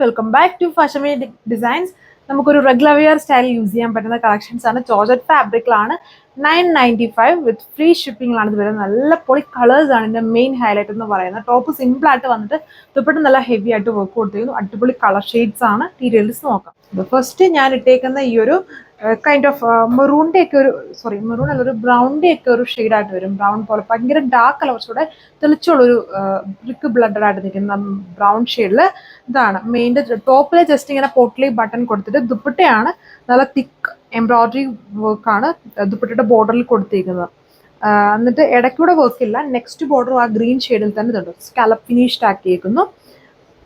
Welcome back to fashion designs. നമുക്കൊരു regular wear style use ചെയ്യാൻ പറ്റുന്ന കളക്ഷൻസ് ആണ്. ജോർജറ്റ് ഫാബ്രിക്കിലാണ് 995 വിത്ത് ഫ്രീ ഷിപ്പിംഗിലാണ് ഇത് വരുന്നത്. നല്ല പൊളി കളേഴ്സ് ആണ് ഇതിന്റെ മെയിൻ ഹൈലൈറ്റ് എന്ന് പറയുന്നത്. ടോപ്പ് സിമ്പിൾ ആയിട്ട് വന്നിട്ട് ദുപ്പട്ട നല്ല ഹെവി ആയിട്ട് വർക്ക് കൊടുത്തിരിക്കുന്നു. അടിപൊളി കളർ ഷെയ്ഡ്സ് ആണ്. ഡീറ്റെയിൽസ് നോക്കാം. ഫസ്റ്റ് ഞാൻ ഇട്ടേക്കുന്ന ഈ ഒരു കൈൻഡ് ഓഫ് മെറൂണിന്റെ ഒക്കെ മെറൂൺ അല്ല, ഒരു ബ്രൗണിന്റെ ഒക്കെ ഒരു ഷെയ്ഡായിട്ട് വരും. ബ്രൗൺ പോലെ ഭയങ്കര ഡാർക്ക് കളർ, കുറച്ചുകൂടെ തെളിച്ചുള്ളൊരു ബ്രിക്ക് ബ്ലഡഡ് ആയിട്ട് നിൽക്കുന്ന ബ്രൗൺ ഷെയ്ഡിൽ ഇതാണ് മെയിൻ്റെ. ടോപ്പിൽ ജസ്റ്റ് ഇങ്ങനെ പോട്ട്ലി ബട്ടൺ കൊടുത്തിട്ട് ദുപ്പട്ടയാണ് നല്ല തിക്ക് എംബ്രോയിഡറി വർക്കാണ് ദുപ്പട്ടയുടെ ബോർഡറിൽ കൊടുത്തിരിക്കുന്നത്. എന്നിട്ട് ഇടയ്ക്കൂടെ വർക്കില്ല. നെക്സ്റ്റ് ബോർഡർ ആ ഗ്രീൻ ഷെയ്ഡിൽ തന്നെ ഇതുണ്ട്. സ്കാലപ്പ് ഫിനിഷ്ഡ് ആക്കിയേക്കുന്നു.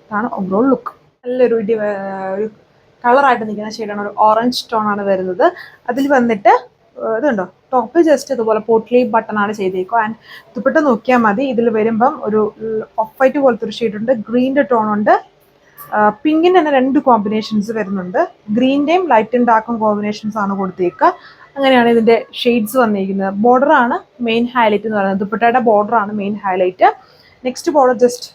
ഇതാണ് ഓവറോൾ ലുക്ക്. നല്ലൊരു ഒരു കളറായിട്ട് നിൽക്കുന്ന ഷെയ്ഡാണ്. ഒരു ഓറഞ്ച് ടോൺ ആണ് വരുന്നത്. അതിൽ വന്നിട്ട് ഇതുണ്ടോ, ടോപ്പ് ജസ്റ്റ് ഇതുപോലെ പോട്ട്ലി ബട്ടൺ ആണ് ചെയ്തേക്കുക. ആൻഡ് ദുപ്പട്ട നോക്കിയാൽ മതി. ഇതിൽ വരുമ്പം ഒരു ഓഫ് വൈറ്റ് പോലത്തെ ഒരു ഷെയ്ഡ് ഉണ്ട്, ഗ്രീൻ്റെ ടോൺ ഉണ്ട്, പിങ്കിൻ്റെ തന്നെ രണ്ട് കോമ്പിനേഷൻസ് വരുന്നുണ്ട്. ഗ്രീൻ്റെയും ലൈറ്റ് ആൻഡ് ഡാർക്കും കോമ്പിനേഷൻസ് ആണ് കൊടുത്തേക്കുക. അങ്ങനെയാണ് ഇതിൻ്റെ ഷെയ്ഡ്സ് വന്നിരിക്കുന്നത്. ബോർഡറാണ് മെയിൻ ഹൈലൈറ്റ് എന്ന് പറയുന്നത്. ദുപ്പട്ടയുടെ ബോർഡറാണ് main highlight. Next border just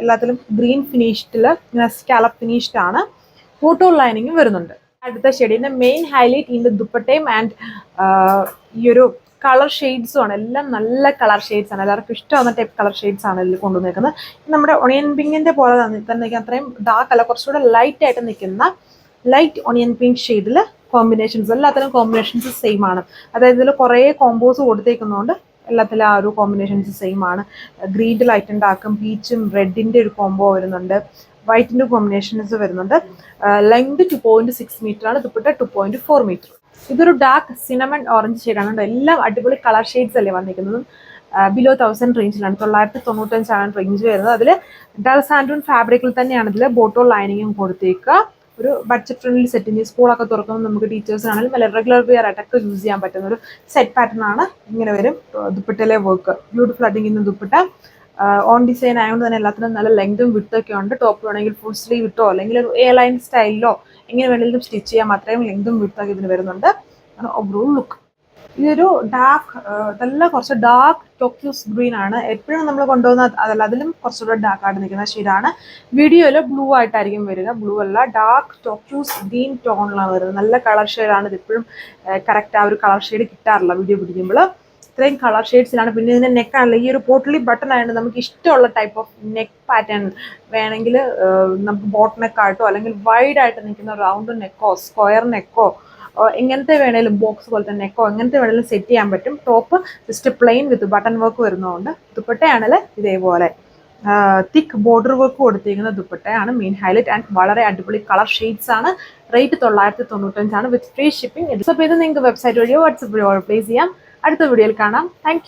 എല്ലാത്തിലും ഗ്രീൻ ഫിനിഷ്ഡിൽ ഇങ്ങനെ സ്കാലപ്പ് ഫിനിഷ്ഡ് ആണ്. ഫോട്ടോ ലൈനിങ്ങും വരുന്നുണ്ട്. അടുത്ത ഷെയ്ഡിന്റെ മെയിൻ ഹൈലൈറ്റ് ഇതിന്റെ ദുപ്പട്ടയും ആൻഡ് ഈ ഒരു കളർ ഷെയ്ഡ്സും ആണ്. എല്ലാം നല്ല കളർ ഷെയ്ഡ്സ് ആണ്. എല്ലാവർക്കും ഇഷ്ടമാകുന്ന ടൈപ്പ് കളർ ഷെയ്ഡ്സ് ആണ് ഇതിൽ കൊണ്ടുവന്നിരിക്കുന്നത്. നമ്മുടെ ഒണിയൻ പിങ്കിന്റെ പോലെ തന്നെ അത്രയും ഡാർക്ക് അല്ല, കുറച്ചുകൂടെ ലൈറ്റ് ആയിട്ട് നിൽക്കുന്ന ലൈറ്റ് ഒണിയൻ പിങ്ക് ഷെയ്ഡിൽ കോമ്പിനേഷൻസ്. എല്ലാത്തിലും കോമ്പിനേഷൻസ് സെയിം ആണ്. അതായത് ഇതിൽ കുറേ കോമ്പോസ് കൊടുത്തേക്കുന്നതുകൊണ്ട് എല്ലാത്തിലും ആ ഒരു കോമ്പിനേഷൻസ് സെയിം ആണ്. ഗ്രീൻ്റെ ലൈറ്റ് ആൻഡ് ഡാർക്കും പീച്ചും റെഡിൻ്റെ ഒരു കോംബോ വരുന്നുണ്ട്. വൈറ്റിൻ്റെ കോമ്പിനേഷൻസ് വരുന്നുണ്ട്. ലെങ്ത് 2.6 മീറ്റർ ആണ്. ദുപ്പട്ട 2.4 മീറ്റർ. ഇതൊരു ഡാർക്ക് സിനമൺ ഓറഞ്ച് ഷെയ്ഡാണ്. എല്ലാം അടിപൊളി കളർ ഷെയ്ഡ്സ് അല്ലേ വന്നിരിക്കുന്നതും. ബിലോ 1000 റേഞ്ചിലാണ്. 995 റേഞ്ച് വരുന്നത്. അതിൽ ഡൾ സാൻഡൂൺ ഫാബ്രിക്കിൽ തന്നെയാണ് ഇതിൽ ബോട്ടോ ലൈനിങ്ങും കൊടുത്തേക്കുക. ഒരു ബഡ്ജറ്റ് ഫ്രണ്ട്ലി സെറ്റിന് സ്കൂളൊക്കെ തുറക്കുമ്പോൾ നമുക്ക് ടീച്ചേഴ്സിനാണെങ്കിലും അല്ല റെഗുലർ വെയർ ആയിട്ടൊക്കെ യൂസ് ചെയ്യാൻ പറ്റുന്ന ഒരു സെറ്റ് പാറ്റേൺ ആണ്. ഇങ്ങനെ വരും ദുപ്പട്ടയിലെ വർക്ക്. ബ്യൂട്ടിഫുൾ ആയിട്ട് ഇങ്ങനെ ദുപ്പട്ട ഓൺ ഡിസൈൻ ആയതുകൊണ്ട് തന്നെ എല്ലാത്തിനും നല്ല ലെങ്തും വിട്ടൊക്കെ ഉണ്ട്. ടോപ്പ് വേണമെങ്കിൽ ഫുൾ സ്ലീവ് ഇട്ടോ അല്ലെങ്കിൽ ഒരു എ ലൈൻ സ്റ്റൈലിലോ എങ്ങനെ വേണമെങ്കിലും സ്റ്റിച്ച് ചെയ്യാം. അത്രയും ലെങ്തും വിട്ടൊക്കെ ഇതിന് വരുന്നുണ്ട്. Overall look. ഇതൊരു ഡാർക്ക്, നല്ല കുറച്ച് ഡാർക്ക് ടോക്യൂസ് ഗ്രീൻ ആണ്. എപ്പോഴും നമ്മൾ കൊണ്ടുപോകുന്ന അതല്ല, അതിലും കുറച്ചുകൂടെ ഡാർക്ക് ആയിട്ട് നിൽക്കുന്ന ഷെയ്ഡാണ്. വീഡിയോയിൽ ബ്ലൂ ആയിട്ടായിരിക്കും വരിക. ബ്ലൂ അല്ല, ഡാർക്ക് ടോക്യൂസ് ഗ്രീൻ ടോണിലാണ് വരുന്നത്. നല്ല കളർ ഷെയ്ഡാണ്. ഇത് എപ്പോഴും കറക്റ്റ് ആ ഒരു കളർ ഷെയ്ഡ് കിട്ടാറില്ല വീഡിയോ പിടിക്കുമ്പോൾ. ഇത്രയും കളർ ഷെയ്ഡ്സിലാണ്. പിന്നെ ഇതിൻ്റെ നെക്കാണല്ലോ ഈ ഒരു പോട്ട്ലി ബട്ടൺ ആയതുകൊണ്ട് നമുക്ക് ഇഷ്ടമുള്ള ടൈപ്പ് ഓഫ് നെക്ക് പാറ്റേൺ വേണമെങ്കിൽ നമുക്ക് ബോട്ട് നെക്കായിട്ടോ അല്ലെങ്കിൽ വൈഡ് ആയിട്ട് നിൽക്കുന്ന റൗണ്ട് നെക്കോ സ്ക്വയർ നെക്കോ എങ്ങനത്തെ വേണേലും ബോക്സ് പോലത്തെ നെക്കോ എങ്ങനത്തെ വേണേലും സെറ്റ് ചെയ്യാൻ പറ്റും. Top just plane with button work വരുന്നതുകൊണ്ട്. ദുപ്പട്ടയാണെങ്കിൽ ഇതേപോലെ തിക്ക് ബോർഡർ വർക്ക് കൊടുത്തിരിക്കുന്ന ദുപ്പട്ടയാണ് മെയിൻ ഹൈലൈറ്റ്. ആൻഡ് വളരെ അടിപൊളി കളർ ഷെയ്ഡ്സ് ആണ്. റേറ്റ് 995 ആണ് വിത്ത് ഫ്രീ ഷിപ്പിംഗ്. ഇത് നിങ്ങൾക്ക് വെബ്സൈറ്റ് വഴിയോ വാട്സപ്പ് വഴിയോ പ്ലേസ് ചെയ്യാം. അടുത്ത വീഡിയോയിൽ കാണാം. താങ്ക്